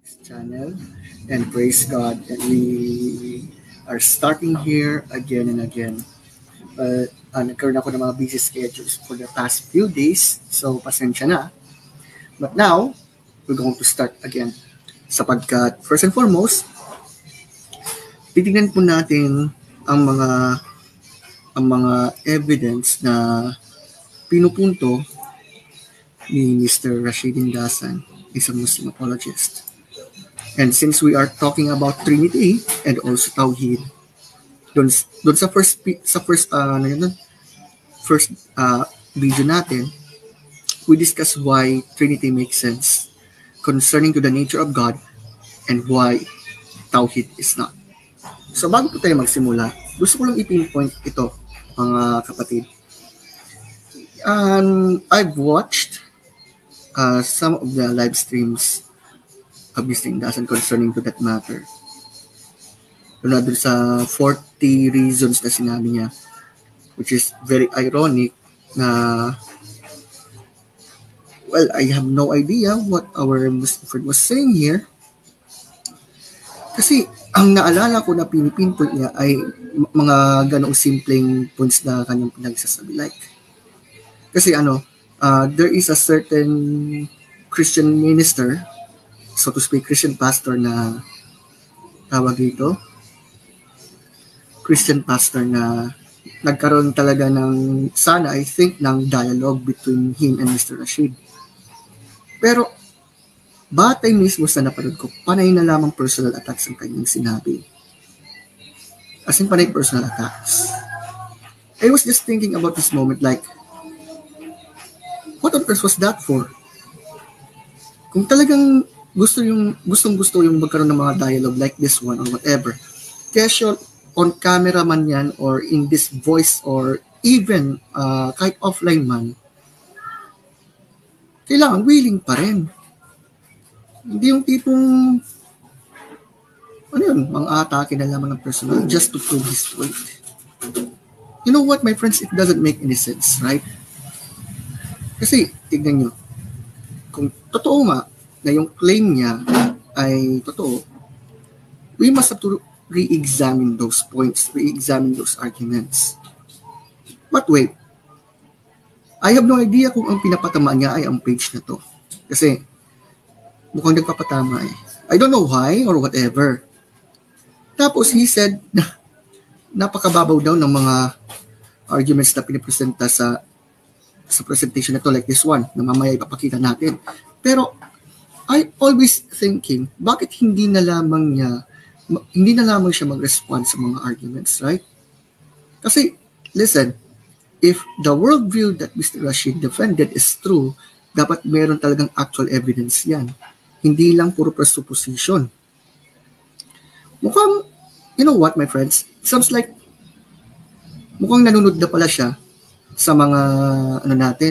this channel, and praise God that we are starting here again and again. But nagkaroon ako ng mga busy schedules for the past few days, so pasensya na. But now, we're going to start again. Sapagkat, first and foremost, titignan po natin ang mga evidence na pinupunto ni Mr. Rashidin Dasan, isang Muslim apologist. And since we are talking about Trinity and also Tawhid, doon sa first video natin, we discuss why Trinity makes sense concerning to the nature of God and why Tawhid is not. So bago po tayo magsimula, gusto ko lang i-pinpoint ito, mga kapatid. I've watched some of the live streams of Mr. Dasan concerning to that matter. Doon sa 40 reasons na sinabi niya, which is very ironic na, well, I have no idea what our Muslim friend was saying here. Kasi ang naalala ko na pinipinpoint niya ay mga ganong simpleng points na kanyang pinagsasabi. Like, kasi there is a certain Christian minister, so to speak, Christian pastor na Christian pastor na nagkaroon talaga ng, sana I think, ng dialogue between him and Mr. Rashid. Pero, batay mismo sa napanood ko, panay na lamang personal attacks ang kanyang sinabi. As in, panay personal attacks. I was just thinking about this moment like, what on earth was that for? Kung talagang gusto yung magkaroon ng mga dialogue like this one or whatever, casual, on camera man yan or in this voice or even kahit offline man, kailangan willing pa rin. Hindi yung tipong mga atake na lamang ng personal just to prove his point. You know what, my friends, it doesn't make any sense, right? Kasi, tignan nyo, kung totoo nga na yung claim niya ay totoo, we must have to re-examine those points, re-examine those arguments. But wait, I have no idea kung ang pinapatamaan niya ay ang page na to. Kasi, mukhang nagpapatama eh. I don't know why or whatever. Tapos, he said na napakababaw daw ng mga arguments na pinipresenta sa presentation na to, like this one, na mamaya ipapakita natin. Pero, I always thinking, bakit hindi na lamang siya mag-respond sa mga arguments, right? Kasi, listen, if the worldview that Mr. Rashid defended is true, dapat meron talagang actual evidence yan. Hindi lang puro presupposition. Mukhang, you know what, my friends? It sounds like, mukhang nanunod na pala siya sa mga,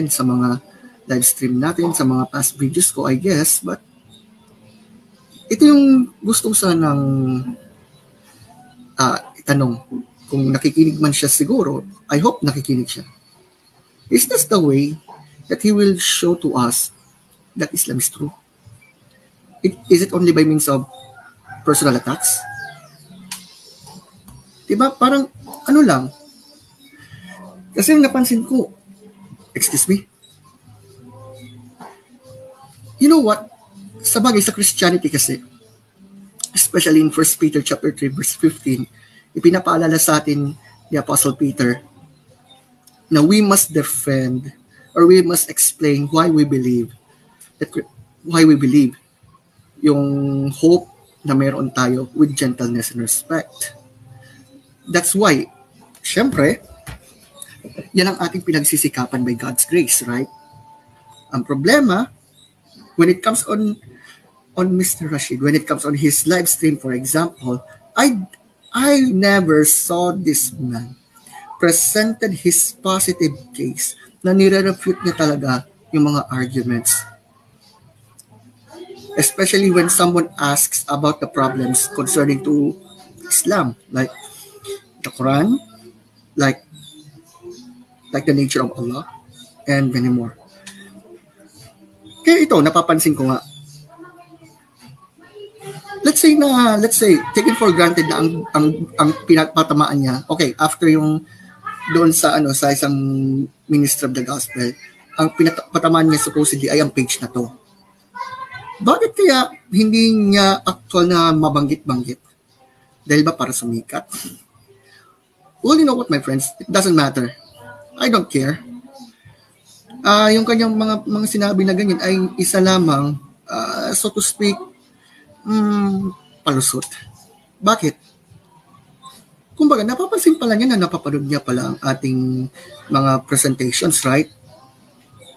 sa mga live stream natin, sa mga past videos ko, I guess, but ito yung gusto sanang itanong. Kung nakikinig man siya siguro, I hope nakikinig siya. Is this the way that he will show to us that Islam is true? Is it only by means of personal attacks? Diba? Parang, lang. Kasi napansin ko, excuse me, you know what? Sa bagay sa Christianity kasi, especially in 1 Peter chapter 3 verse 15, ipinapaalala sa atin ni Apostle Peter na we must defend or we must explain why we believe yung hope na mayroon tayo with gentleness and respect. That's why, syempre, yan ang ating pinagsisikapan by God's grace, right? Ang problema, when it comes on Mr. Rashid, when it comes on his live stream, for example, I never saw this man presented his positive case na nire-refute niya talaga yung mga arguments. Especially when someone asks about the problems concerning to Islam, like the Quran, like the nature of Allah, and many more. Kaya ito, napapansin ko nga, let's say, taken for granted na ang pinapatamaan niya, okay, after yung doon sa sa isang minister of the gospel, ang pinapatamaan niya supposedly ay ang page na to. Bakit kaya hindi niya actual na mabanggit-banggit? Dahil ba para sumikat? Well, you know what, my friends? It doesn't matter. I don't care. Yung kanyang mga sinabi na ganyan ay isa lamang, so to speak, palusot. Bakit? Kumbaga, napapansin pala niya na napapanood niya pala ang ating mga presentations, right?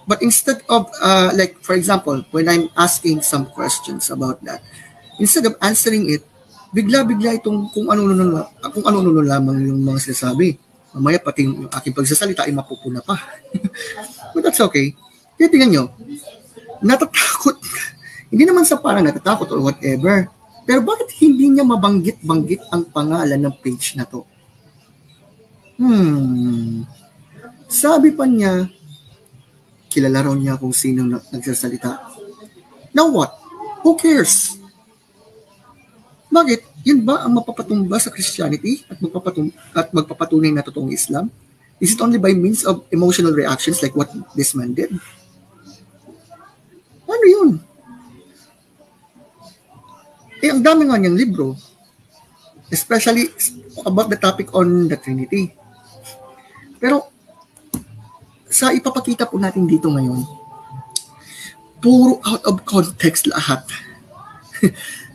But instead of, like, for example, when I'm asking some questions about that, instead of answering it, bigla-bigla itong kung ano lamang yung mga sinasabi. Mamaya pati yung aking pagsasalita ay mapupuna pa. But that's okay. Kaya tingnan nyo, natatakot. Hindi naman sa parang natatakot or whatever. Pero bakit hindi niya mabanggit-banggit ang pangalan ng page na to? Sabi pa niya, kilala raw niya kung sino nagsasalita. Now what? Who cares? Bakit? Yun ba ang mapapatumba sa Christianity at magpapatunay na totoong Islam? Is it only by means of emotional reactions like what this man did? Ano yun? Ang dami nga niyang libro, especially about the topic on the Trinity. Pero sa ipapakita po natin dito ngayon, puro out of context lahat.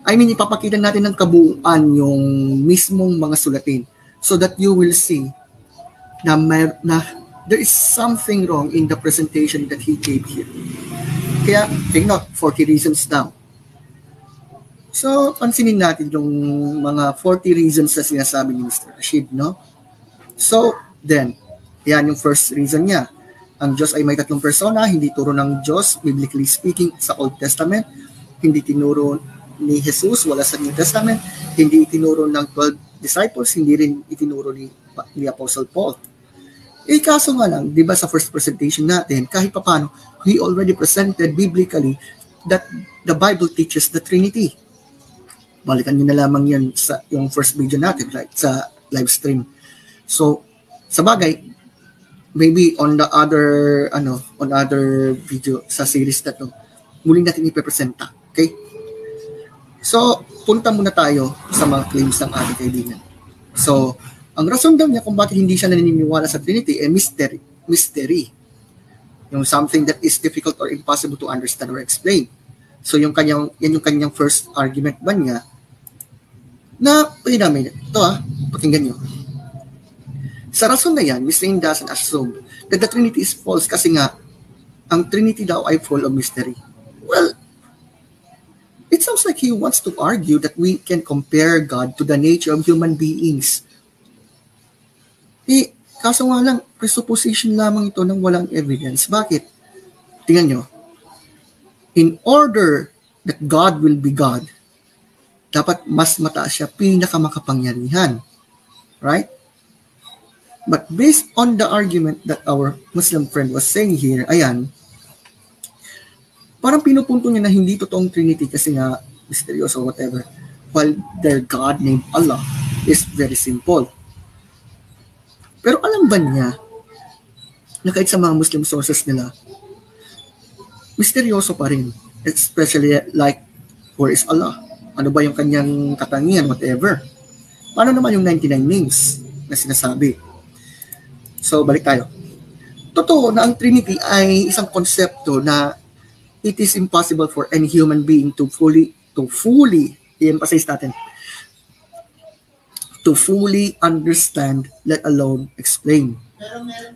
I mean, ipapakita natin ng kabuuan yung mismong mga sulatin so that you will see na there is something wrong in the presentation that he gave here. Kaya, take note, 40 reasons now. So, pansinin natin yung mga 40 reasons na sinasabi ni Mr. Rashid, no? So, then, yan yung first reason niya. Ang Diyos ay may tatlong persona, hindi turo ng Diyos, biblically speaking, sa Old Testament, hindi tinuro ni Jesus, wala sa New Testament, hindi itinuro ng 12 disciples, hindi rin itinuro ni Apostle Paul. Kaso nga lang, di ba sa first presentation natin, kahit paano, he already presented biblically that the Bible teaches the Trinity. Balikan nyo na lamang yan sa yung first video natin, right, sa live stream. So, sa bagay, maybe on other video sa series na to, muling natin ipepresenta. Okay? So, punta muna tayo sa mga claims ng ating kaibigan. So, ang rason daw niya kung bakit hindi siya naniniwala sa Trinity ay mystery. Yung something that is difficult or impossible to understand or explain. So, yan yung kanyang first argument ba niya na, wait a minute, ito pakinggan nyo. Sa rason na yan, Mr. Ing doesn't assume that the Trinity is false kasi nga, ang Trinity daw ay full of mystery. Well, it sounds like he wants to argue that we can compare God to the nature of human beings. Kaso nga lang, presupposition lamang ito ng walang evidence. Bakit? Tingnan nyo. In order that God will be God, dapat mas mataas siya, pinakamakapangyarihan. Right? But based on the argument that our Muslim friend was saying here, ayan, parang pinupunto niya na hindi totoong Trinity kasi nga misteryoso or whatever, while their God named Allah is very simple. Pero alam ba niya na kahit sa mga Muslim sources nila, misteryoso pa rin, especially like, where is Allah? Ano ba yung kanyang katangian, whatever. Paano naman yung 99 names na sinasabi? So, balik tayo. Totoo na ang Trinity ay isang konsepto na it is impossible for any human being to fully i-emphasize natin, to fully understand, let alone explain.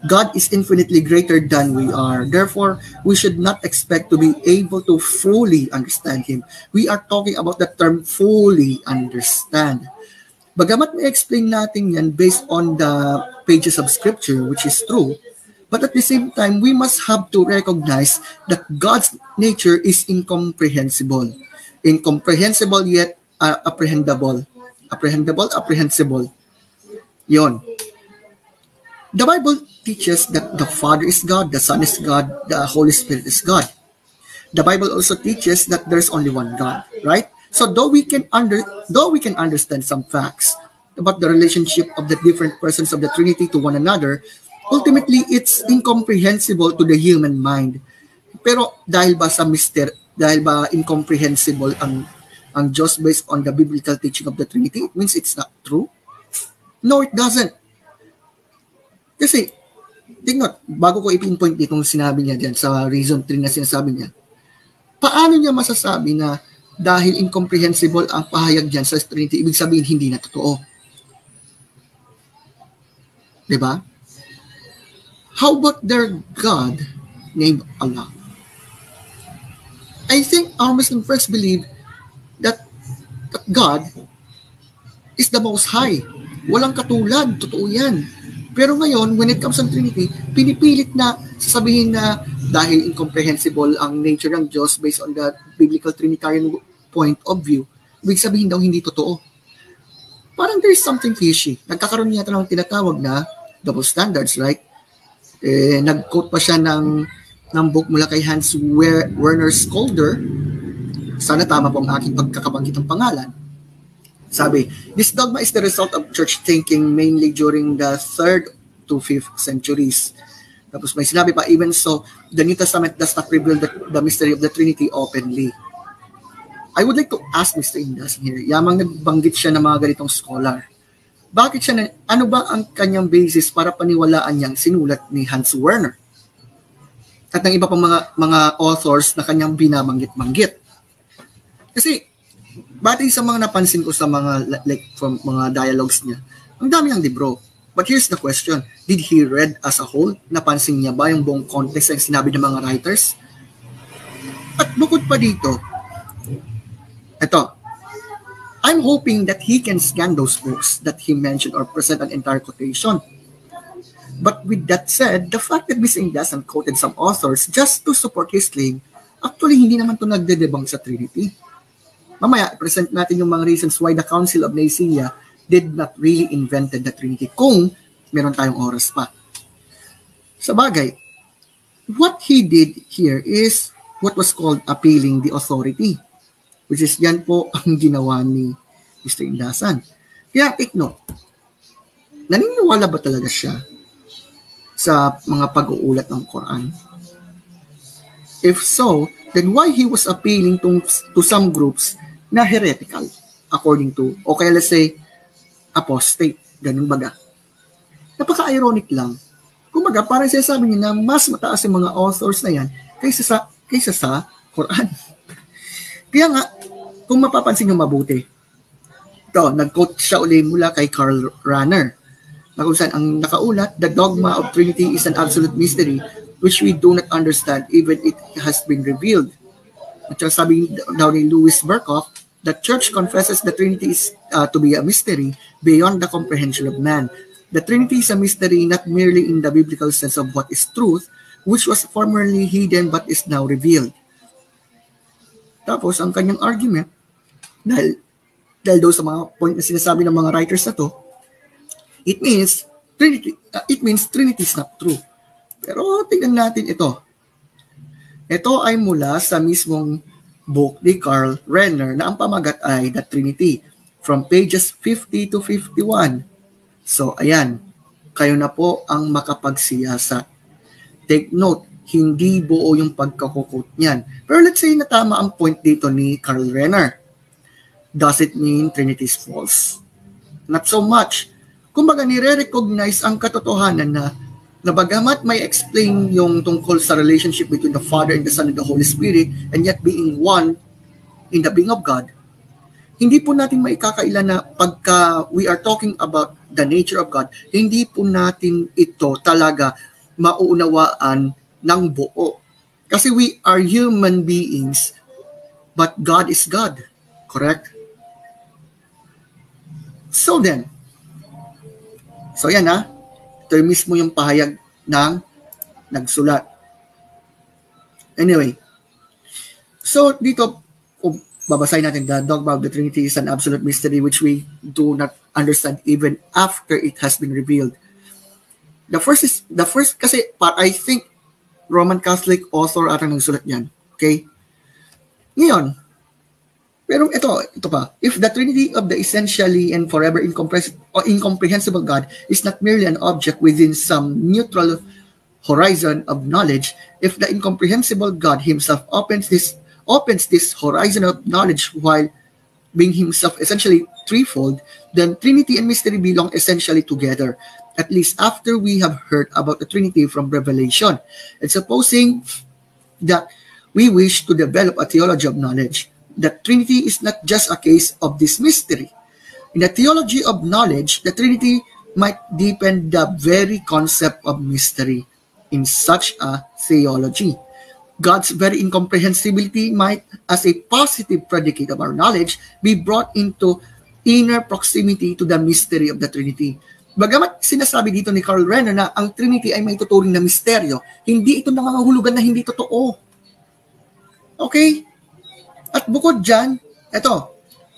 God is infinitely greater than we are. Therefore, we should not expect to be able to fully understand Him. We are talking about the term fully understand. Bagamat may explain natin yan based on the pages of Scripture, which is true, but at the same time, we must have to recognize that God's nature is incomprehensible. Incomprehensible yet apprehendable. Apprehensible. Yon. The Bible teaches that the Father is God, the Son is God, the Holy Spirit is God. The Bible also teaches that there's only one God, right? So though we can understand some facts about the relationship of the different persons of the Trinity to one another, ultimately it's incomprehensible to the human mind. Pero dahil ba sa dahil ba incomprehensible ang Diyos based on the biblical teaching of the Trinity, it means it's not true? No, it doesn't. Kasi, tingnan, bago ko ipinpoint itong sinabi niya dyan sa reason 3 na sinasabi niya, paano niya masasabi na dahil incomprehensible ang pahayag dyan sa Trinity, ibig sabihin hindi na totoo? Diba? How about their God named Allah? I think our Muslim friends believe that God is the Most High. Walang katulad, totoo yan. Pero ngayon, when it comes to Trinity, pinipilit na sasabihin na dahil incomprehensible ang nature ng Diyos based on the biblical Trinitarian point of view, ibig sabihin daw hindi totoo. Parang there is something fishy. Nagkakaroon niya ng tinatawag na double standards, right? Nag-quote pa siya ng book mula kay Hans Werner Skolder. Sana tama po ang aking pagkakabanggit ng pangalan. Sabi, this dogma is the result of church thinking mainly during the 3rd to 5th centuries. Tapos may sinabi pa, even so, the New Testament does not reveal the mystery of the Trinity openly. I would like to ask Mr. Indas here, yamang nagbanggit siya ng mga ganitong scholar. Bakit siya, ano ba ang kanyang basis para paniwalaan niyang sinulat ni Hans Werner? At ng iba pang mga authors na kanyang binabanggit-banggit. Kasi, batay sa mga napansin ko sa mga from mga dialogues niya, ang dami ng libro. But here's the question, did he read as a whole? Napansin niya ba yung buong context ng sinabi ng mga writers? At bukod pa dito, ito, I'm hoping that he can scan those books that he mentioned or present an entire quotation. But with that said, the fact that Mr. Indas quoted some authors just to support his claim, actually hindi naman ito nagdedebunk sa Trinity. Mamaya, present natin yung mga reasons why the Council of Nicaea did not really invented the Trinity kung meron tayong oras pa. Sa bagay, what he did here is what was called appealing the authority, which is yan po ang ginawa ni Mr. Indasan. Kaya take note, naniniwala ba talaga siya sa mga pag-uulat ng Quran? If so, then why he was appealing to some groups na heretical, according to, o kaya let's say, apostate, ganun baga. Napaka-ironic lang. Kumbaga, parang sinasabi niya na mas mataas yung mga authors na yan kaysa sa Quran. Kaya nga, kung mapapansin nyo mabuti, ito, nag-quote siya uli mula kay Karl Rahner, na kung saan ang nakaulat, the dogma of Trinity is an absolute mystery which we do not understand even it has been revealed. At sabi daw ni Louis Berkhoff, the Church confesses the Trinity is to be a mystery beyond the comprehension of man. The Trinity is a mystery not merely in the biblical sense of what is truth, which was formerly hidden but is now revealed. Tapos, ang kanyang argument, dahil daw sa mga point na sinasabi ng mga writers na to, it means Trinity is not true. Pero tingnan natin ito. Ito ay mula sa mismong book ni Karl Rahner na ang pamagat ay The Trinity from pages 50 to 51. So, ayan. Kayo na po ang makapagsiyasat. Take note, hindi buo yung pagkakukot niyan. Pero let's say na tama ang point dito ni Karl Rahner. Does it mean Trinity is false? Not so much. Kumbaga, nire-recognize ang katotohanan na bagamat may explain yung tungkol sa relationship between the Father and the Son and the Holy Spirit and yet being one in the being of God, hindi po natin maikakailan na pagka we are talking about the nature of God, hindi po natin ito talaga mauunawaan ng buo. Kasi we are human beings, but God is God. Correct? So then, yan ito mismo yung pahayag ng nagsulat. Anyway, so dito, babasahin natin, the dogma of the Trinity is an absolute mystery which we do not understand even after it has been revealed. The first kasi I think Roman Catholic author ata nagsulat yan. Okay? Ngayon, Pero ito pa. If the Trinity of the essentially and forever incomprehensible God is not merely an object within some neutral horizon of knowledge, if the incomprehensible God himself opens this horizon of knowledge while being himself essentially threefold, then Trinity and mystery belong essentially together, at least after we have heard about the Trinity from Revelation. And supposing that we wish to develop a theology of knowledge, that Trinity is not just a case of this mystery. In the theology of knowledge, the Trinity might deepen the very concept of mystery in such a theology. God's very incomprehensibility might, as a positive predicate of our knowledge, be brought into inner proximity to the mystery of the Trinity. Bagamat sinasabi dito ni Karl Renner na ang Trinity ay may tuturing na misteryo, hindi ito nangangahulugan na hindi totoo. Okay? At bukod dyan, ito,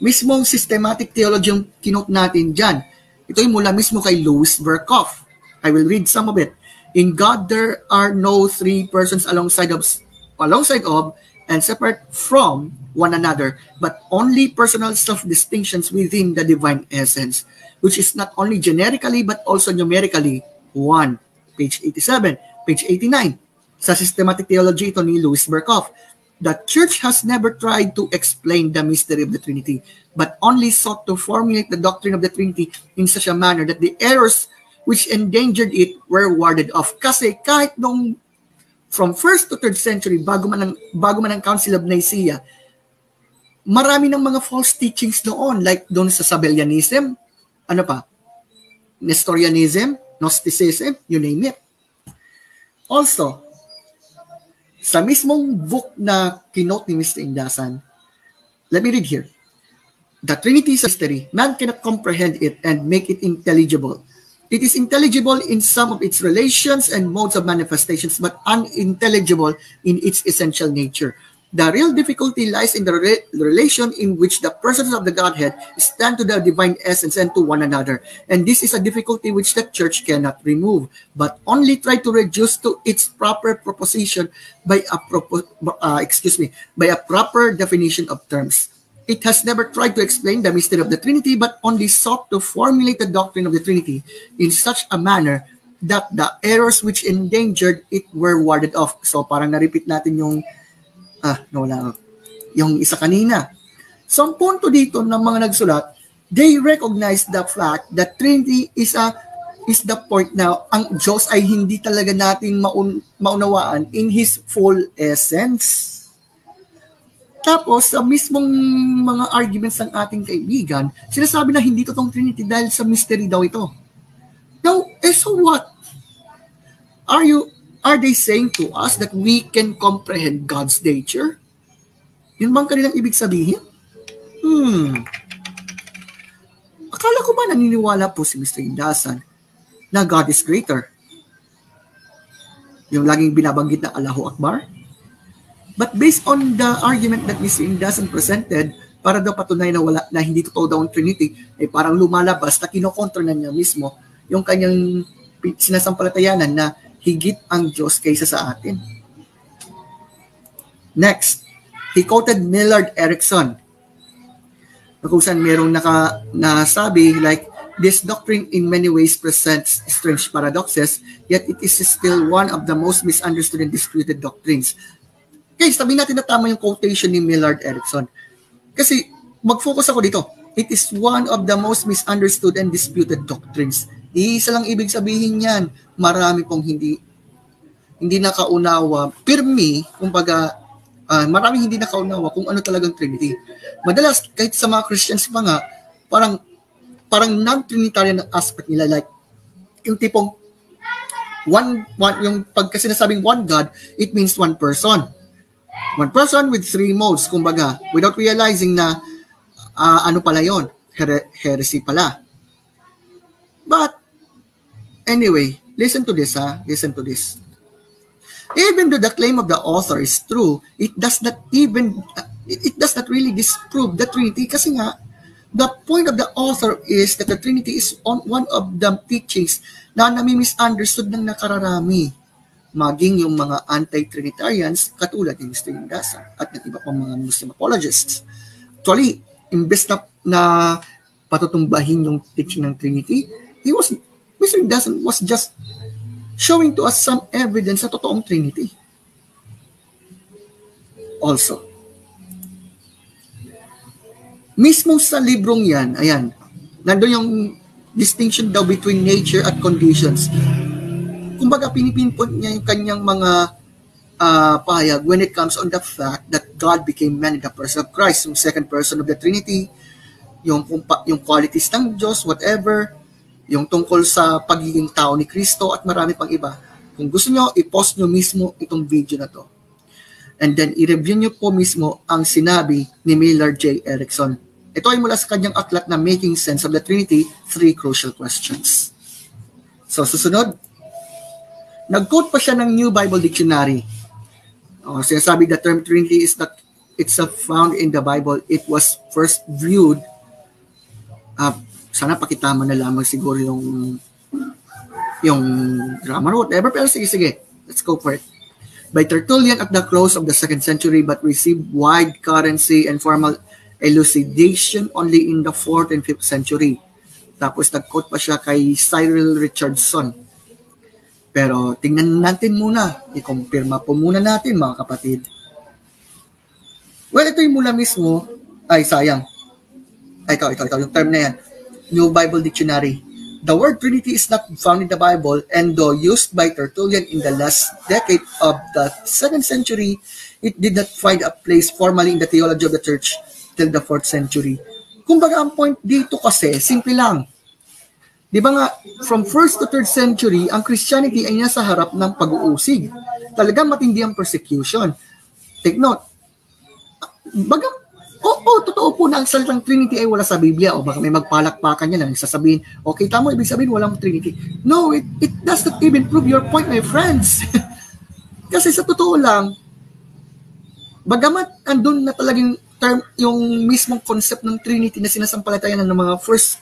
mismong systematic theology yung kinote natin dyan. Ito ay mula mismo kay Louis Berkhof. I will read some of it. In God, there are no three persons alongside of and separate from one another, but only personal self-distinctions within the divine essence, which is not only generically but also numerically one. Page 87, page 89. Sa systematic theology ito ni Louis Berkhof. The Church has never tried to explain the mystery of the Trinity, but only sought to formulate the doctrine of the Trinity in such a manner that the errors which endangered it were warded off. Kasi kahit nung from 1st to 3rd century, bago man ang Council of Nicaea, marami ng mga false teachings noon, like doon sa Sabellianism, Nestorianism, Gnosticism, you name it. Also, sa mismong book na kinote ni Mr. Indasan, let me read here. The Trinity is a mystery. Man cannot comprehend it and make it intelligible. It is intelligible in some of its relations and modes of manifestations, but unintelligible in its essential nature. The real difficulty lies in the relation in which the persons of the Godhead stand to the divine essence and to one another. And this is a difficulty which the Church cannot remove, but only try to reduce to its proper proposition by a proper definition of terms. It has never tried to explain the mystery of the Trinity, but only sought to formulate the doctrine of the Trinity in such a manner that the errors which endangered it were warded off. So parang na-repeat natin yung yung isa kanina. So ang punto dito ng mga nagsulat, they recognize the fact that Trinity is the point now, ang Diyos ay hindi talaga natin maunawaan in His full essence. Tapos, sa mismong mga arguments ng ating kaibigan, sinasabi na hindi totoong Trinity dahil sa mystery daw ito. Now, so what? Are they saying to us that we can comprehend God's nature? Yun bang kanilang ibig sabihin? Akala ko ba naniniwala po si Mr. Indasan na God is greater? Yung laging binabanggit na Allahu Akbar? But based on the argument that Mr. Indasan presented, para daw patunay na hindi totoo daw ang Trinity, ay parang lumalabas na kinokontra na niya mismo yung kanyang sinasampalatayanan na higit ang Diyos kaysa sa atin. Next, he quoted Millard Erickson. Kung saan merong nasabi like, this doctrine in many ways presents strange paradoxes, yet it is still one of the most misunderstood and disputed doctrines. Okay, sabihin natin na tama yung quotation ni Millard Erickson. Kasi mag-focus ako dito. It is one of the most misunderstood and disputed doctrines. Iisa lang ibig sabihin yan. Marami pong hindi nakaunawa. Pirmi, kumbaga, maraming hindi nakaunawa kung ano talagang Trinity. Madalas, kahit sa mga Christians pa nga, parang non-Trinitarian ang aspect nila. Like, yung tipong, yung pagka sinasabing one God, it means one person. One person with three modes, kumbaga, without realizing na ano pala yun, heresy pala. But, anyway, listen to this. Even though the claim of the author is true, it does not really disprove the Trinity kasi nga, the point of the author is that the Trinity is one of the teachings na nami-misunderstood ng nakararami. Maging yung mga anti-Trinitarians katulad ni Mr. Indasan at ng iba pang mga Muslim apologists. Actually, imbes na patutumbahin yung teaching ng Trinity, Mr. Dasan was just showing to us some evidence sa totoong Trinity. Also, mismo sa librong yan, ayan, nandun yung distinction daw between nature at conditions. Kumbaga, pinipinpoint niya yung kanyang mga pahayag when it comes on the fact that God became man in the person of Christ, yung second person of the Trinity, yung qualities ng Diyos, whatever, yung tungkol sa pagiging tao ni Kristo at marami pang iba. Kung gusto nyo, i-post nyo mismo itong video na to. And then, i-review nyo po mismo ang sinabi ni Millard J. Erickson. Ito ay mula sa kanyang aklat na Making Sense of the Trinity, 3 Crucial Questions. So, susunod, nag-quote pa siya ng New Bible Dictionary. Sinasabi the term Trinity is not found in the Bible. It was first viewed, sana pakitama na lamang siguro yung grammar, whatever, pero sige, let's go for it. By Tertullian at the close of the 2nd century, but received wide currency and formal elucidation only in the 4th and 5th century. Tapos nag-quote pa siya kay Cyril Richardson. Pero tingnan natin muna, i-confirma po muna natin mga kapatid. Well, ito yung mula mismo, sayang. Ito, yung term na yan. New Bible Dictionary. The word Trinity is not found in the Bible, and though used by Tertullian in the last decade of the 2nd century, it did not find a place formally in the theology of the church till the 4th century. Kumbaga, ang point dito kasi, simple lang. Di ba nga, from 1st to 3rd century, ang Christianity ay nasa harap ng pag-uusig. Talagang matindi ang persecution. Take note. Totoo po na ang salitang Trinity ay wala sa Biblia, o baka may magpalakpakan yan na nagsasabihin, okay, tama, ibig sabihin walang Trinity. No, it does not even prove your point, my friends. Kasi sa totoo lang, bagamat andun na talagang term, yung mismong concept ng Trinity na sinasampalatayan ng mga first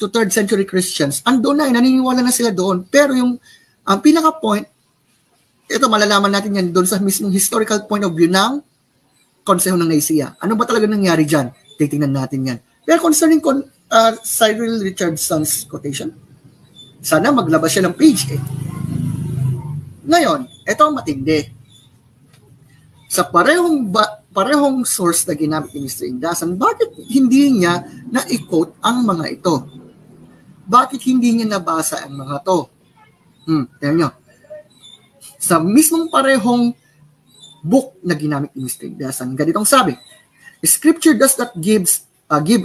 to 3rd century Christians, andun na, naniniwala na sila doon. Pero yung pinaka-point, ito malalaman natin yan doon sa mismong historical point of view ng Konseho ng Nicaea. Ano ba talaga nangyari dyan? Titingnan natin yan. Pero concerning Cyril Richardson's quotation, sana maglabas siya ng page. Ngayon, ito ang matindi. Sa parehong source na ginamit ni Mr. Indasan, bakit hindi niya na-quote ang mga ito? Bakit hindi niya nabasa ang mga to? Tignan nyo. Sa mismong parehong book na ginamit ni Mr. Indasan, ganitong sabi, Scripture does not give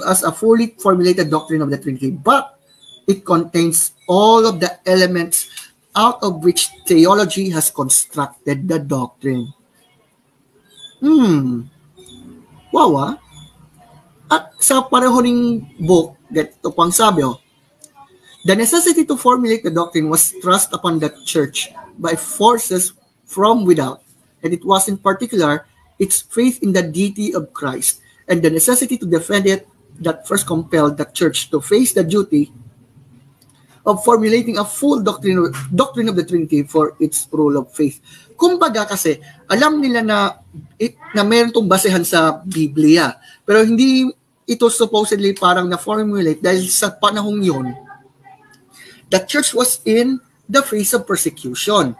us a fully formulated doctrine of the Trinity, but it contains all of the elements out of which theology has constructed the doctrine. Wow, At sa pareho ring book, ito pang sabi, the necessity to formulate the doctrine was thrust upon the church by forces from without, and it was in particular its faith in the deity of Christ and the necessity to defend it that first compelled the church to face the duty of formulating a full doctrine of the Trinity for its rule of faith. Kumbaga kasi, alam nila na meron itong basehan sa Biblia. Pero hindi ito supposedly parang na-formulate dahil sa panahong yun, the church was in the face of persecution.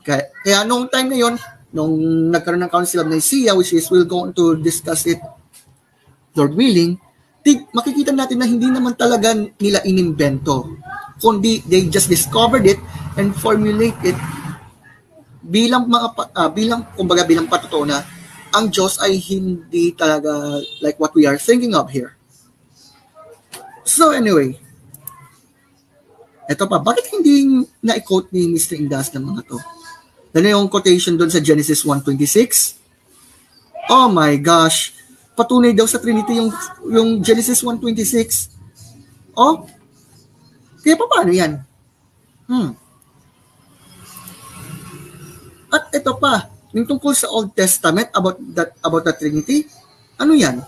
Kaya noong time na yun, nung nagkaroon ng Council of Nicaea, which is we'll go on to discuss it, Lord willing, makikita natin na hindi naman talaga nila inimbento, kundi they just discovered it and formulate it bilang patotoo na ang Diyos ay hindi talaga like what we are thinking of here. So anyway, eto pa, bakit hindi na-quote ni Mr. Indas ng mga to? Ano yung quotation doon sa Genesis 1:26? Oh my gosh, patunay daw sa Trinity yung Genesis 1:26. Kaya paano yan? At ito pa, yung tungkol sa Old Testament about the Trinity, ano yan?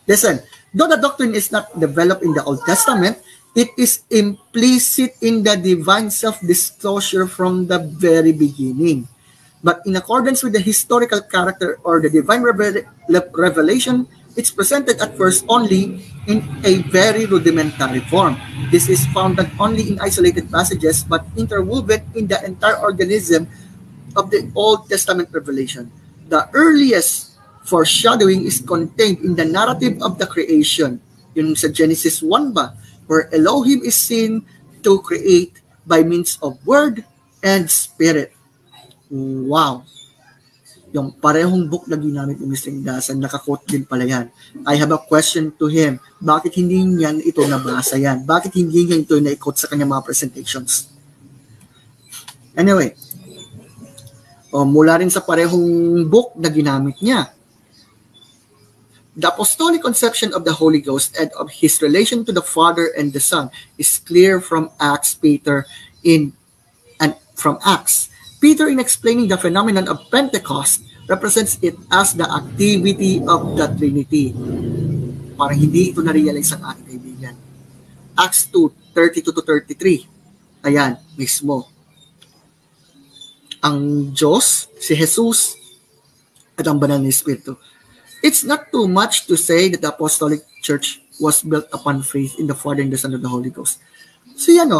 Listen, though the doctrine is not developed in the Old Testament, it is implicit in the divine self-disclosure from the very beginning. But in accordance with the historical character or the divine revelation It's presented at first only in a very rudimentary form. This is found not only in isolated passages but interwoven in the entire organism of the Old Testament revelation. The earliest foreshadowing is contained in the narrative of the creation, yung sa Genesis 1 ba, where Elohim is seen to create by means of word and spirit. Wow! Yung parehong book na ginamit ni Mr. Indasan, nakaquote din pala yan. I have a question to him. Bakit hindi niyan ito nabasa yan? Bakit hindi niya ito na-quote sa kanyang mga presentations? Anyway, mula rin sa parehong book na ginamit niya. The apostolic conception of the Holy Ghost and of his relation to the Father and the Son is clear from Acts. Peter, in explaining the phenomenon of Pentecost, represents it as the activity of the Trinity. Parang hindi ito na-realize ang ating kaibigan. Acts 2:32-33. Ayan, mismo. Ang Diyos, si Jesus, at ang banal na Espiritu. It's not too much to say that the Apostolic Church was built upon faith in the Father and the Son of the Holy Ghost. So yan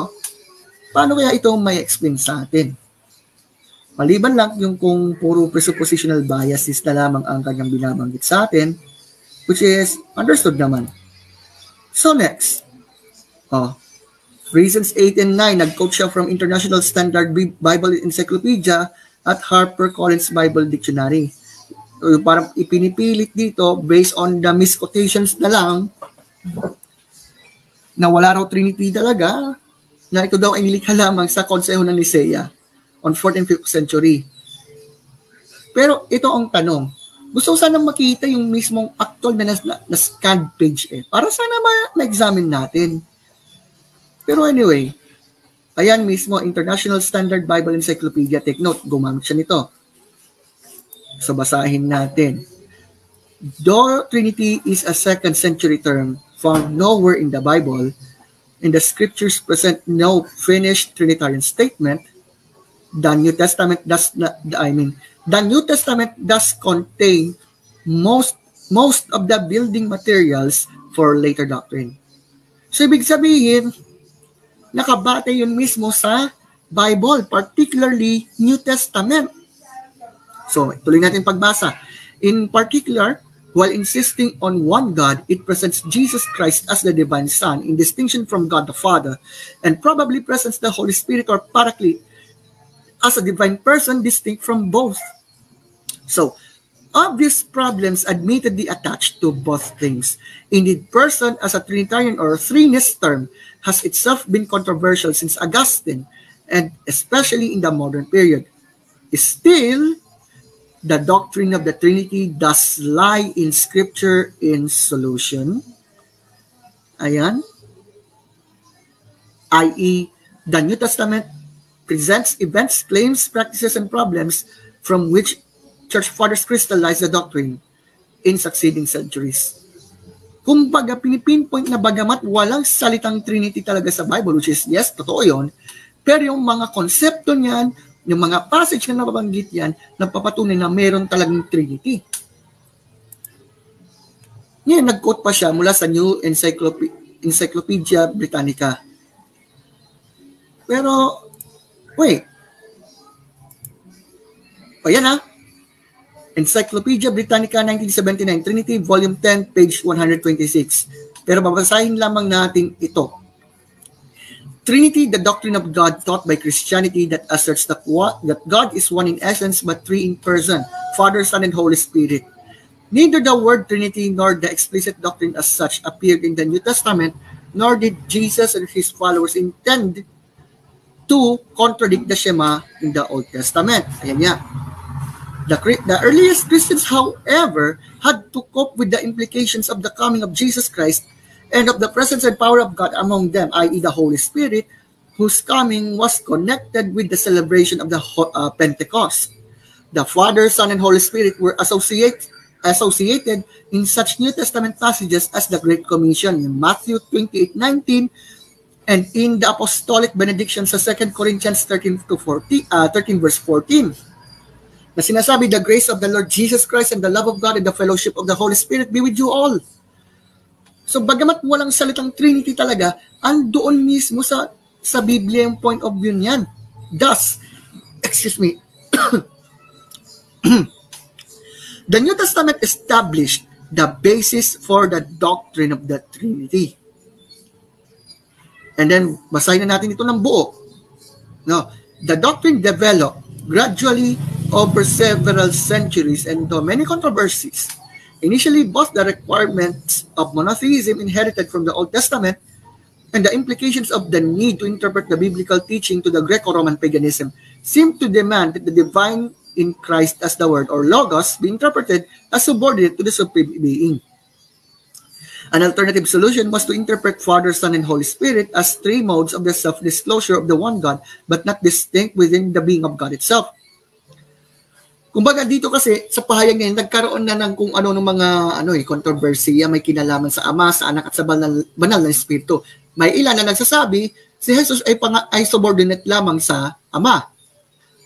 paano kaya ito may explain sa atin? Maliban lang yung kung puro presuppositional biases na lamang ang kanyang binabanggit sa atin, which is understood naman. So next, Reasons 8 and 9, nag-quote siya from International Standard Bible Encyclopedia at HarperCollins Bible Dictionary. Parang ipinipilit dito based on the misquotations na lang na wala raw Trinity talaga, na ito daw ay nilikha lamang sa Konseho ng Nicea on 4th and 5th century. Pero ito ang tanong. Gusto ko sanang makita yung mismong actual na scanned page para sana ma-examine natin. Pero anyway, ayan mismo, International Standard Bible Encyclopedia. Take note, gumamit siya nito. So basahin natin. Though Trinity is a 2nd century term found nowhere in the Bible, and the scriptures present no finished Trinitarian statement, the New Testament does contain most of the building materials for later doctrine. So ibig sabihin, nakabate yun mismo sa Bible, particularly New Testament. So tuloy natin pagbasa. In particular, while insisting on one God, it presents Jesus Christ as the divine Son in distinction from God the Father, and probably presents the Holy Spirit or Paraclete as a divine person distinct from both. So, obvious problems admittedly attached to both things. Indeed, person as a Trinitarian or threeness term has itself been controversial since Augustine, and especially in the modern period. Still, the doctrine of the Trinity does lie in Scripture in solution. Ayan. I.e., the New Testament presents events, claims, practices, and problems from which church fathers crystallized the doctrine in succeeding centuries. Kumbaga, pinipinpoint na bagamat walang salitang Trinity talaga sa Bible, which is, yes, totoo yun, pero yung mga konsepto niyan, yung mga passage na nababanggit yan, nagpapatunay na meron talagang Trinity. Ngayon, nag-quote pa siya mula sa New Encyclopedia Britannica. Pero, wait. Ayan Encyclopedia Britannica 1979, Trinity, Volume 10, page 126. Pero babasahin lamang natin ito. Trinity, the doctrine of God taught by Christianity that asserts that God is one in essence but three in person, Father, Son, and Holy Spirit. Neither the word Trinity nor the explicit doctrine as such appeared in the New Testament, nor did Jesus and his followers intend to contradict the Shema in the Old Testament. Ayan niya. The earliest Christians, however, had to cope with the implications of the coming of Jesus Christ and of the presence and power of God among them, i.e. the Holy Spirit, whose coming was connected with the celebration of the Pentecost. The Father, Son, and Holy Spirit were associated in such New Testament passages as the Great Commission in Matthew 28:19 and in the Apostolic Benediction sa 2 Corinthians 13 verse 14. na sinasabi, the grace of the Lord Jesus Christ and the love of God and the fellowship of the Holy Spirit be with you all. So bagamat walang salitang Trinity talaga, andoon mismo sa Biblia yung point of view niyan. Thus, the New Testament established the basis for the doctrine of the Trinity. And then, basahin na natin ito ng buo. No, the doctrine developed gradually over several centuries and though many controversies. Initially, both the requirements of monotheism inherited from the Old Testament and the implications of the need to interpret the biblical teaching to the Greco-Roman paganism seemed to demand that the divine in Christ as the Word or Logos be interpreted as subordinate to the Supreme Being. An alternative solution was to interpret Father, Son, and Holy Spirit as three modes of the self-disclosure of the one God, but not distinct within the being of God itself. Kumbaga dito kasi sa pahayag ngayon, nagkaroon na ng kung ano ng mga kontrobersiya, may kinalaman sa Ama, sa Anak at sa banal na Espiritu. May ilan na nagsasabi, si Jesus ay subordinate lamang sa Ama.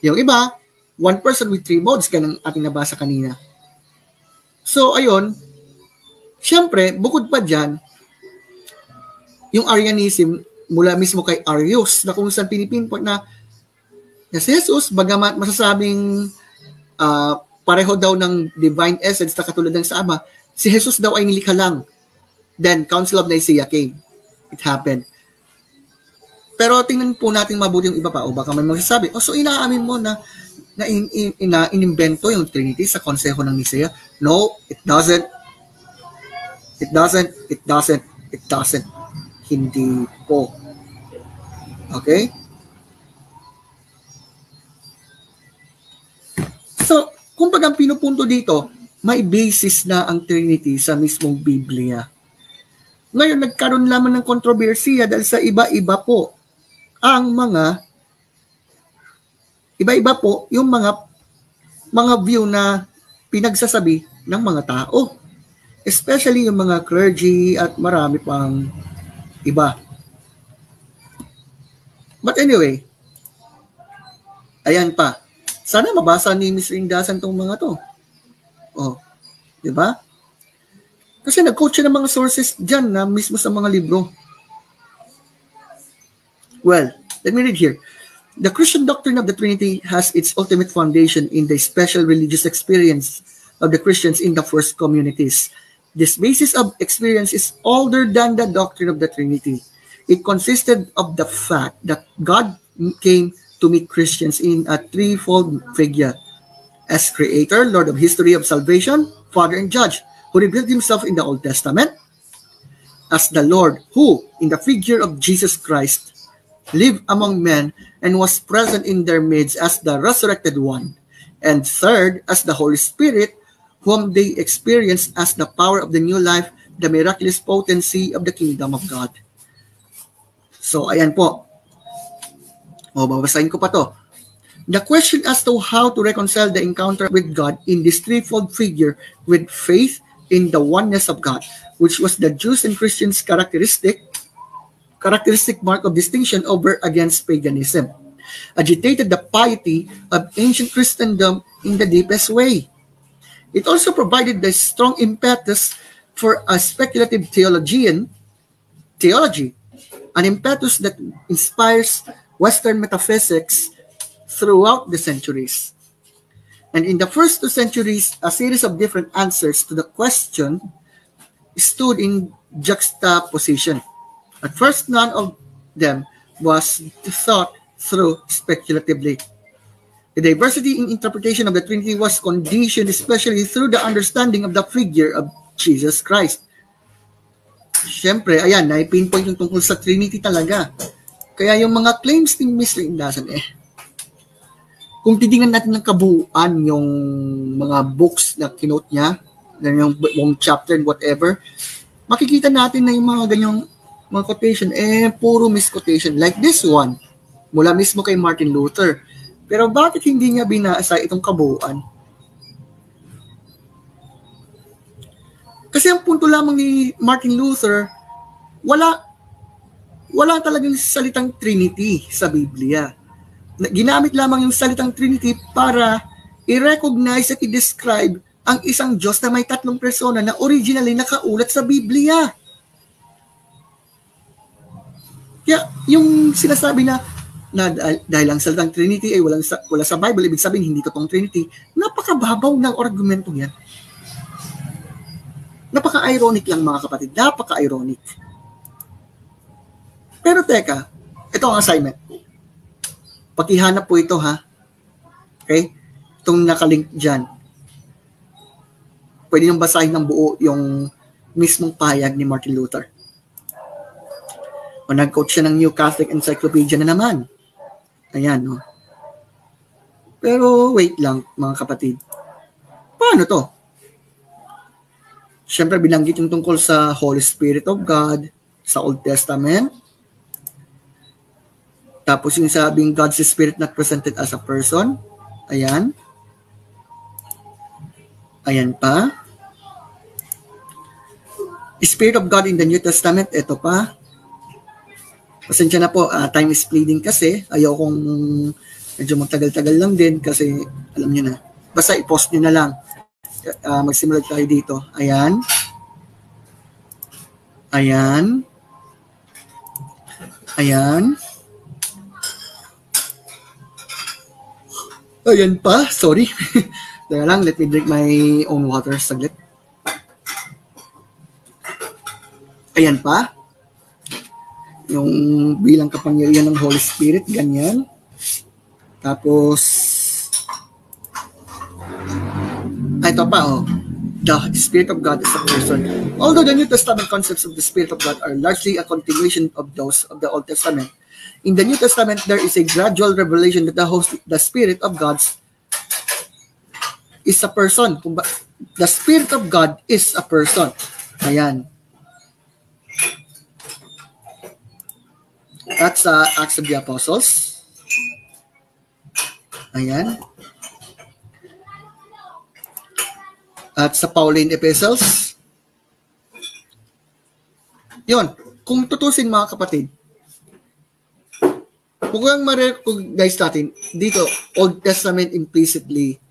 Yung iba, one person with three modes, ganang ating nabasa kanina. So, ayun, siyempre, bukod pa dyan, yung Arianism, mula mismo kay Arius, na kung saan pinipinpot na si Jesus, bagamat masasabing pareho daw ng divine essence na katulad ng sa Ama, si Jesus daw ay nilikha lang. Then, Council of Nicaea came. It happened. Pero tingnan po natin mabuti yung iba pa. O baka may magsasabi, so inaamin mo na inimbento yung Trinity sa Konseho ng Nicaea? No, it doesn't. It doesn't. Hindi po. Okay? So, kung ang pinupunto dito, may basis na ang Trinity sa mismong Biblia. Ngayon, nagkaroon lamang ng kontrobersiya dahil sa iba-iba po yung mga view na pinagsasabi ng mga tao. Especially yung mga clergy at marami pang iba. But anyway, ayan pa. Sana mabasa ni Ms. Rindasan tong mga to. Oh, di ba? Kasi nag-quote siya ng mga sources dyan na mismo sa mga libro. Well, let me read here. The Christian doctrine of the Trinity has its ultimate foundation in the special religious experience of the Christians in the first communities. This basis of experience is older than the doctrine of the Trinity. It consisted of the fact that God came to meet Christians in a threefold figure: as Creator, Lord of history of salvation, Father, and Judge, who revealed himself in the Old Testament; as the Lord, who, in the figure of Jesus Christ, lived among men and was present in their midst as the resurrected one; and third, as the Holy Spirit, whom they experienced as the power of the new life, the miraculous potency of the kingdom of God. So, ayan po. Babasahin ko pa to. The question as to how to reconcile the encounter with God in this threefold figure with faith in the oneness of God, which was the Jews and Christians' characteristic mark of distinction over against paganism, agitated the piety of ancient Christendom in the deepest way. It also provided the strong impetus for a speculative theology, an impetus that inspires Western metaphysics throughout the centuries. And in the first 2 centuries, a series of different answers to the question stood in juxtaposition. At first, none of them was thought through speculatively. The diversity in interpretation of the Trinity was conditioned especially through the understanding of the figure of Jesus Christ. Siyempre, ayan, na-pinpoint yung tungkol sa Trinity talaga. Kaya yung mga claims ni Mr. Indasan, kung titingnan natin ng kabuuan yung mga books na kinote niya, yung chapter and whatever, makikita natin na yung mga ganyang mga quotation, puro misquotation. Like this one, mula mismo kay Martin Luther. Pero bakit hindi niya binasa itong kabuuan? Kasi ang punto lamang ni Martin Luther, wala talagang salitang Trinity sa Biblia. Ginamit lamang yung salitang Trinity para i-recognize at i-describe ang isang Diyos na may tatlong persona na originally nakaulat sa Biblia. Kaya yung sinasabi na dahil ang salitang Trinity ay wala sa Bible, ibig sabihin hindi totoong Trinity, napakababaw ng argumento yan. Napaka-ironic lang mga kapatid, napaka-ironic. Pero teka, ito ang assignment. Pakihanap po ito ha. Okay? Itong nakalink dyan. Pwede niyong basahin ng buo yung mismong pahayag ni Martin Luther. O nag-quote siya ng New Catholic Encyclopedia na naman. Ayan, no? Pero wait lang, mga kapatid. Paano to? Siyempre, binanggit yung tungkol sa Holy Spirit of God sa Old Testament. Tapos yung sabing God's Spirit not presented as a person. Ayan. Ayan pa. Spirit of God in the New Testament. Ito pa. Pasensya na po, time is fleeting kasi. Ayaw kong medyo magtagal-tagal lang din kasi alam niyo na. Basta i-post niyo na lang. Magsimula tayo dito. Ayan. Ayan. Ayan. Ayan pa. Sorry. Teka lang, let me drink my own water saglit. Ayan pa. Yung bilang kapangyarihan ng Holy Spirit, ganyan. Tapos, ito pa, oh. The Spirit of God is a person. Although the New Testament concepts of the Spirit of God are largely a continuation of those of the Old Testament, in the New Testament, there is a gradual revelation that the Spirit of God is a person. The Spirit of God is a person. Ayan. That's Acts of the Apostles. Ayan. At sa Pauline Epistles. Yun. Kung tutusin mga kapatid, kung ma-recognize natin, dito, Old Testament implicitly,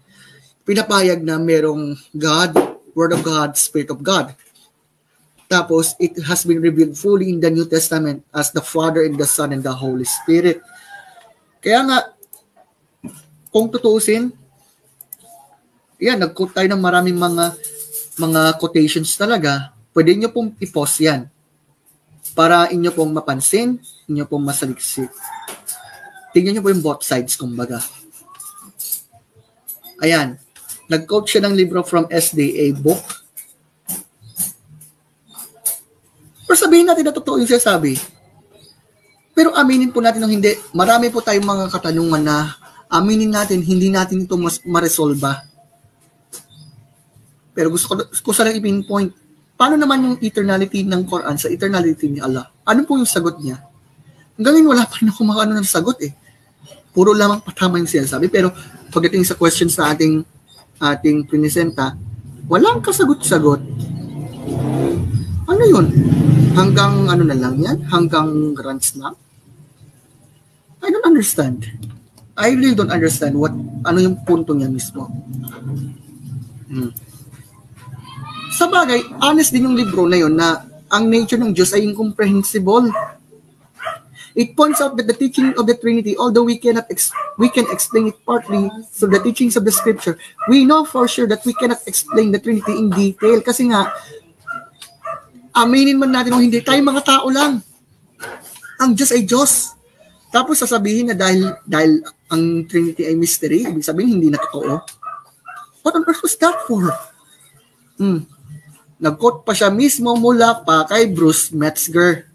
pinapayag na merong God, Word of God, Spirit of God. Tapos, it has been revealed fully in the New Testament as the Father and the Son and the Holy Spirit. Kaya nga, kung tutusin, yan, nag-quote tayo ng maraming mga quotations talaga. Pwede nyo pong i-post yan para inyo pong mapansin, inyo pong masaliksik. Tingnan nyo po yung both sides, kumbaga. Ayan, nag-quote siya ng libro from SDA book. Pero sabihin natin na totoo yung sinasabi. Pero aminin po natin ng hindi. Marami po tayong mga katanungan na aminin natin, hindi natin ito maresolba. Pero gusto ko sana i-pinpoint, paano naman yung eternality ng Quran sa eternality ni Allah? Ano po yung sagot niya? Hanggang ngayon wala pa rin ako makano ng sagot eh. Puro lamang patama yung sinasabi. Pero pagdating sa questions na ating pinisenta, walang kasagot-sagot. Ano yun? Hanggang ano na lang yan? Hanggang grants na? I don't understand. I really don't understand ano yung punto niya mismo. Sa bagay, honest din yung libro na yun na ang nature ng Diyos ay incomprehensible. It points out that the teaching of the Trinity, although we can explain it partly through the teachings of the Scripture, we know for sure that we cannot explain the Trinity in detail kasi nga aminin man natin o hindi, tayo mga tao lang. Ang Diyos ay Diyos. Tapos sasabihin na dahil ang Trinity ay mystery, ibig sabihin hindi na totoo. What on earth was that for? Nag-quote pa siya mismo mula pa kay Bruce Metzger.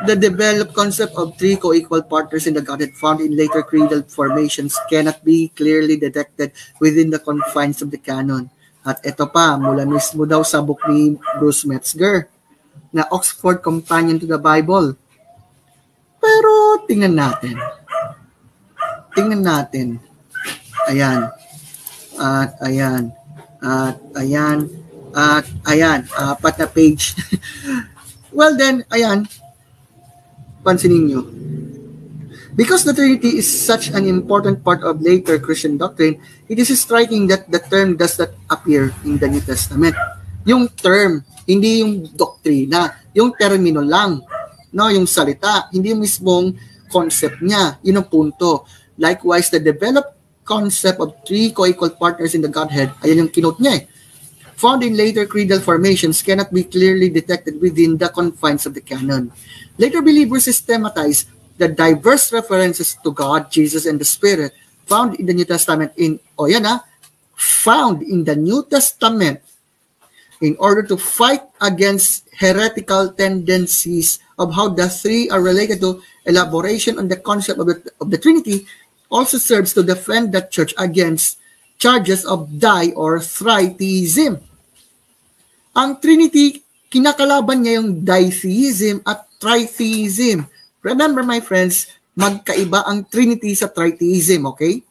The developed concept of three co-equal partners in the Godhead found in later creedal formations cannot be clearly detected within the confines of the canon. At ito pa, mula mismo daw sa book ni Bruce Metzger na Oxford Companion to the Bible. Pero tingnan natin. Ayan. At ayan. At ayan. At ayan. 4 na page. Well then, ayan. Pansinin nyo. Because the Trinity is such an important part of later Christian doctrine, it is striking that the term does not appear in the New Testament. Yung term, hindi yung doktrina, yung termino lang, no, yung salita, hindi yung mismong concept niya. Yun ang punto. Likewise, the developed concept of three co-equal partners in the Godhead, ayan yung kinote niya found in later creedal formations cannot be clearly detected within the confines of the canon. Later believers systematize the diverse references to God, Jesus, and the Spirit found in the New Testament found in the New Testament in order to fight against heretical tendencies of how the three are related to elaboration on the concept of the Trinity also serves to defend the church against charges of di or tritheism. Ang Trinity, kinakalaban niya yung ditheism at tritheism. Remember, my friends, magkaiba ang Trinity sa tritheism, okay?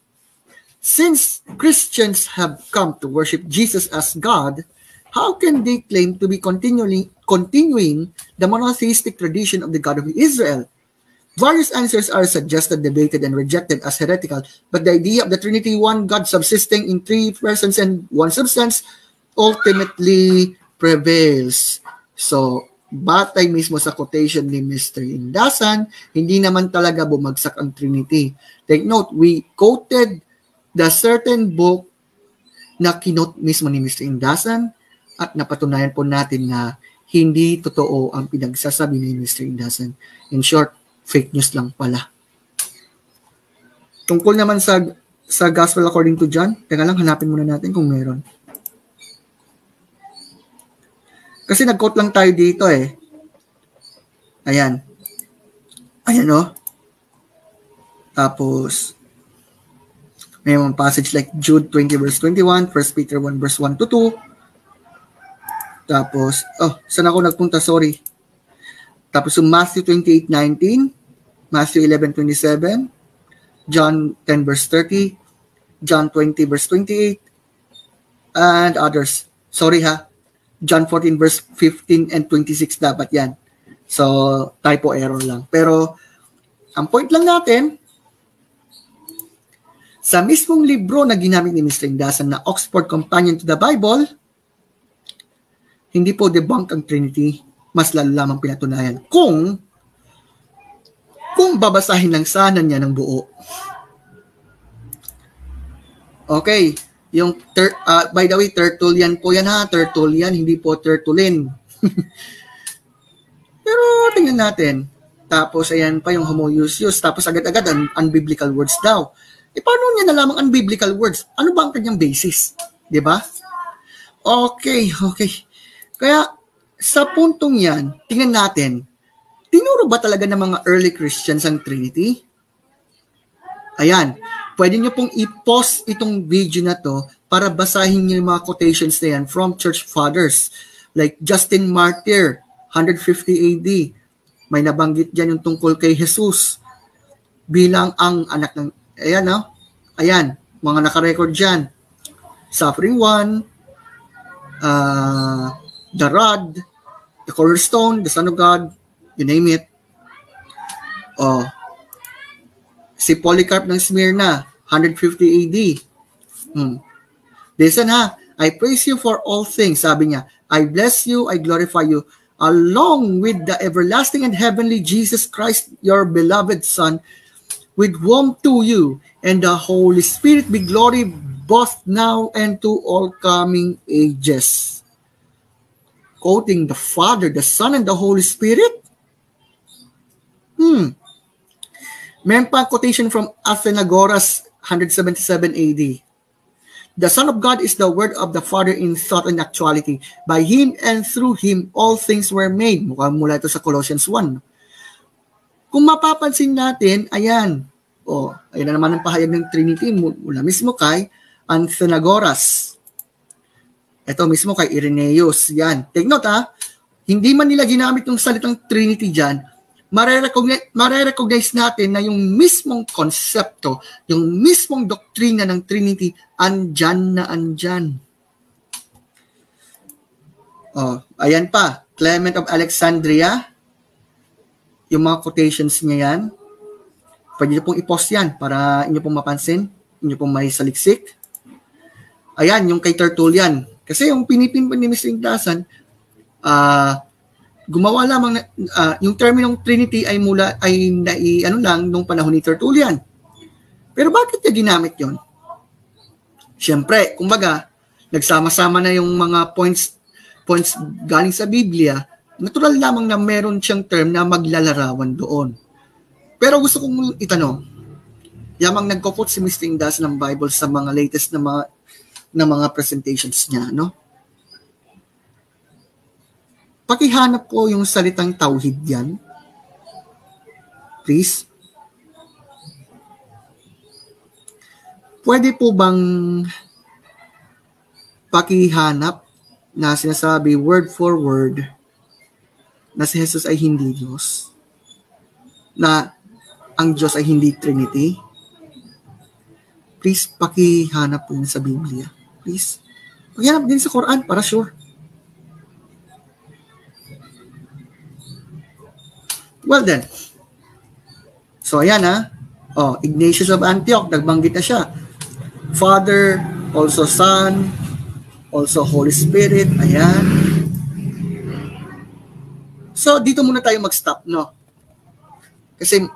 Since Christians have come to worship Jesus as God, how can they claim to be continuing the monotheistic tradition of the God of Israel? Various answers are suggested, debated, and rejected as heretical, but the idea of the Trinity, one God subsisting in three persons and one substance, ultimately prevails. So, batay mismo sa quotation ni Mr. Indasan, hindi naman talaga bumagsak ang Trinity. Take note, we quoted the certain book na kinote mismo ni Mr. Indasan at napatunayan po natin na hindi totoo ang pinagsasabi ni Mr. Indasan. In short, fake news lang pala. Tungkol naman sa Gospel according to John, teka lang, hanapin muna natin kung meron. Kasi nag-quote lang tayo dito eh. Ayan. Ayan o. Tapos, may mga passage like Jude 20 verse 21, 1 Peter 1 verse 1 to 2. Tapos, saan ako nagpunta? Sorry. Tapos yung Matthew 28:19, Matthew 11:27, John 10 verse 30, John 20 verse 28, and others. Sorry ha. John 14 verse 15 and 26 dapat yan. So, typo error lang. Pero, ang point lang natin, sa mismong libro na ginamit ni Mr. Indasan na Oxford Companion to the Bible, hindi po debunk ang Trinity, mas lalo lamang pinatunayan. Kung babasahin lang sana niya ng buo. Okay. Yung, by the way, Tertullian po yan ha. Tertullian, hindi po Tertullin. Pero tingnan natin. Tapos, ayan pa yung homoousios. Tapos, agad-agad, unbiblical words daw. Paano niya nalamang unbiblical words? Ano ba ang kanyang basis? Diba? Okay. Kaya, sa puntong yan, tingnan natin, tinuro ba talaga ng mga early Christians ang Trinity? Ayan. Pwede nyo pong i-pause itong video na to para basahin nyo yung mga quotations na yan from church fathers. Like Justin Martyr, 150 AD. May nabanggit dyan yung tungkol kay Jesus bilang ang anak ng, ayan, mga nakarecord dyan. Suffering One, the Rod, the Cornerstone, the Son of God, you name it. Si Polycarp ng Smyrna, 150 AD. Listen ha, I praise you for all things, sabi niya. I bless you, I glorify you, along with the everlasting and heavenly Jesus Christ, your beloved Son, with whom to you and the Holy Spirit be glory both now and to all coming ages. Quoting the Father, the Son, and the Holy Spirit? Meron pa quotation from Athenagoras, 177 AD. The Son of God is the Word of the Father in thought and actuality. By Him and through Him, all things were made. Mula ito sa Colossians 1. Kung mapapansin natin, ayan. Ayan na naman ang pahayag ng Trinity mula mismo kay Athenagoras. Ito mismo kay Irenaeus. Yan. Take note ha. Hindi man nila ginamit yung salitang Trinity dyan, marerecognize natin na yung mismong konsepto, yung mismong doktrina ng Trinity, andyan na andyan. Ayan pa, Clement of Alexandria, yung mga quotations niya yan. Pwede nyo pong i-post yan para inyo pong mapansin, inyo pong may saliksik. Ayan, yung kay Tertullian. Kasi yung pinipin ni Mr. Ingdasan, gumawa lamang na, yung terminong Trinity ay nung panahon ni Tertullian. Pero bakit niya ginamit yon? Siyempre, kumbaga, nagsama-sama na yung mga points galing sa Biblia, natural lamang na meron siyang term na maglalarawan doon. Pero gusto kong itanong, yamang nagko-quote si Mr. Ingdasan ng Bible sa mga latest na mga presentations niya, no? Pakihanap po yung salitang tauhid yan. Please. Pwede po bang pakihanap na sinasabi word for word na si Jesus ay hindi Diyos? Na ang Diyos ay hindi Trinity? Please, pakihanap po yun sa Biblia. Please. Pakihanap din sa Quran para sure. Well then. So ayan Ignatius of Antioch, nagbanggit na siya. Father, also Son, also Holy Spirit. Ayan. So dito muna tayo mag-stop, no? Kasi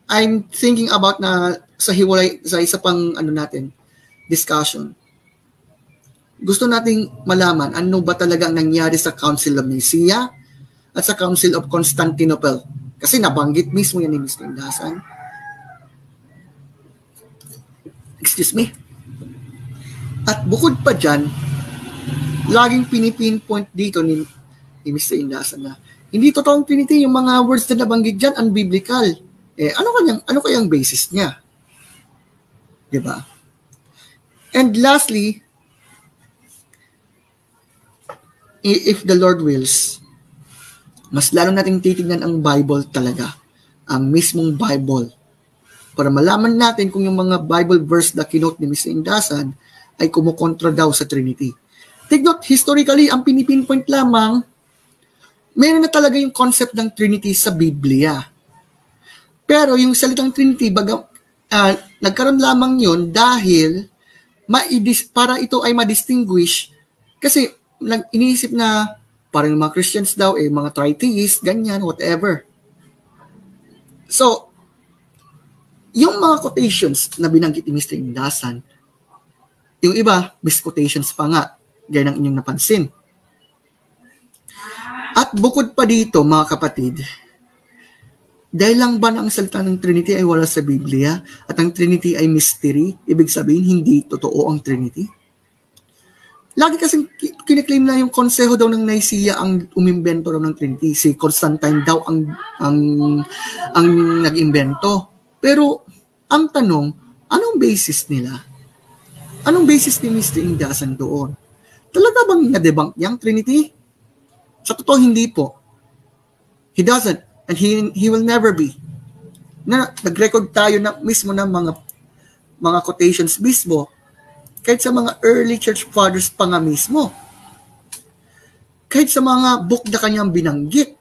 I'm thinking about na sa isa pang discussion. Gusto nating malaman ano ba talaga ang nangyari sa Council of Nicaea at sa Council of Constantinople. Kasi nabanggit mismo yan ni Mr. Ingdasan. Excuse me. At bukod pa dyan, laging pinipinpoint dito ni Mr. Ingdasan na hindi totoong Trinity yung mga words na nabanggit dyan, unbiblical. Ano kayang basis niya? Diba? And lastly, if the Lord wills, mas lalo nating titignan ang Bible talaga, ang mismong Bible, para malaman natin kung yung mga Bible verse na kinote ni Mr. Ingdasan ay kumukontra daw sa Trinity. Take note, historically, ang pinipinpoint lamang, meron na talaga yung concept ng Trinity sa Biblia. Pero yung salitang Trinity, nagkaroon lamang yun dahil para ito ay ma-distinguish kasi iniisip na parang mga Christians daw, mga tri-theists, ganyan, whatever. So, yung mga quotations na binanggit ni Mr. Ingdasan, yung iba, misquotations pa nga, gaya ng inyong napansin. At bukod pa dito, mga kapatid, dahil lang ba na ang salita ng Trinity ay wala sa Biblia at ang Trinity ay mystery, ibig sabihin hindi totoo ang Trinity? Lagi kasing kiniklaim na yung konseho daw ng Nicaea ang umimbento daw ng Trinity. Si Constantine daw ang nag-imbento. Pero ang tanong, anong basis nila? Anong basis ni Mr. Ingdasan doon? Talaga bang na-debunk niya ang Trinity? Sa totoo, hindi po. He doesn't. And he will never be. Nag-record tayo na mismo ng mga quotations mismo, kahit sa mga early church fathers pa nga mismo. Kahit sa mga book na kanyang binanggit.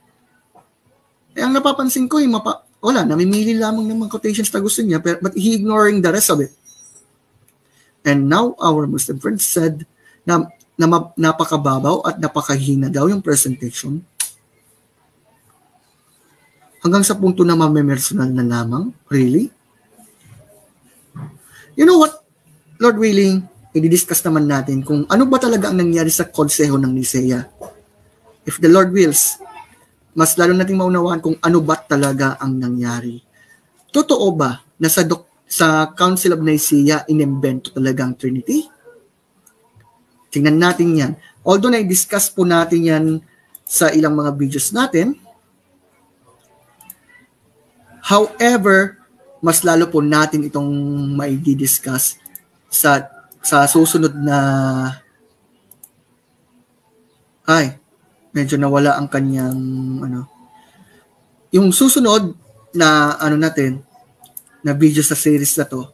Ang napapansin ko, namimili lamang ng mga quotations na gusto niya, but he ignoring the rest of it. And now, our Muslim friends said na napakababaw at napakahina daw yung presentation. Hanggang sa punto na mamemersonal na lamang? Really? You know what? Lord willing, i-discuss naman natin kung ano ba talaga ang nangyari sa konseho ng Nicaea. If the Lord wills, mas lalo nating maunawaan kung ano ba talaga ang nangyari. Totoo ba na sa Council of Nicaea inimbento talaga ang Trinity? Tingnan natin yan. Although na-discuss po natin yan sa ilang mga videos natin, however, mas lalo po natin itong mai-discuss sa susunod na medyo nawala ang kanyang yung susunod na na video sa series na to.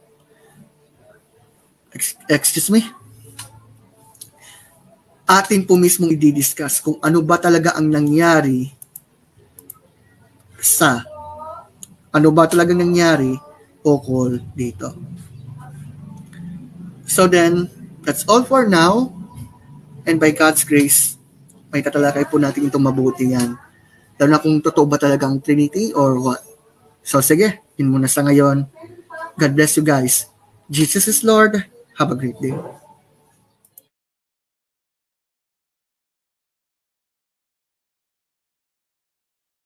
Excuse me? Atin po mismong i-discuss kung ano ba talaga ang nangyari ukol dito. So then, that's all for now. And by God's grace, may tatalakay po natin itong mabuti yan. Lalo na kung totoo ba talagang Trinity or what. So sige, yun muna sa ngayon. God bless you guys. Jesus is Lord. Have a great day.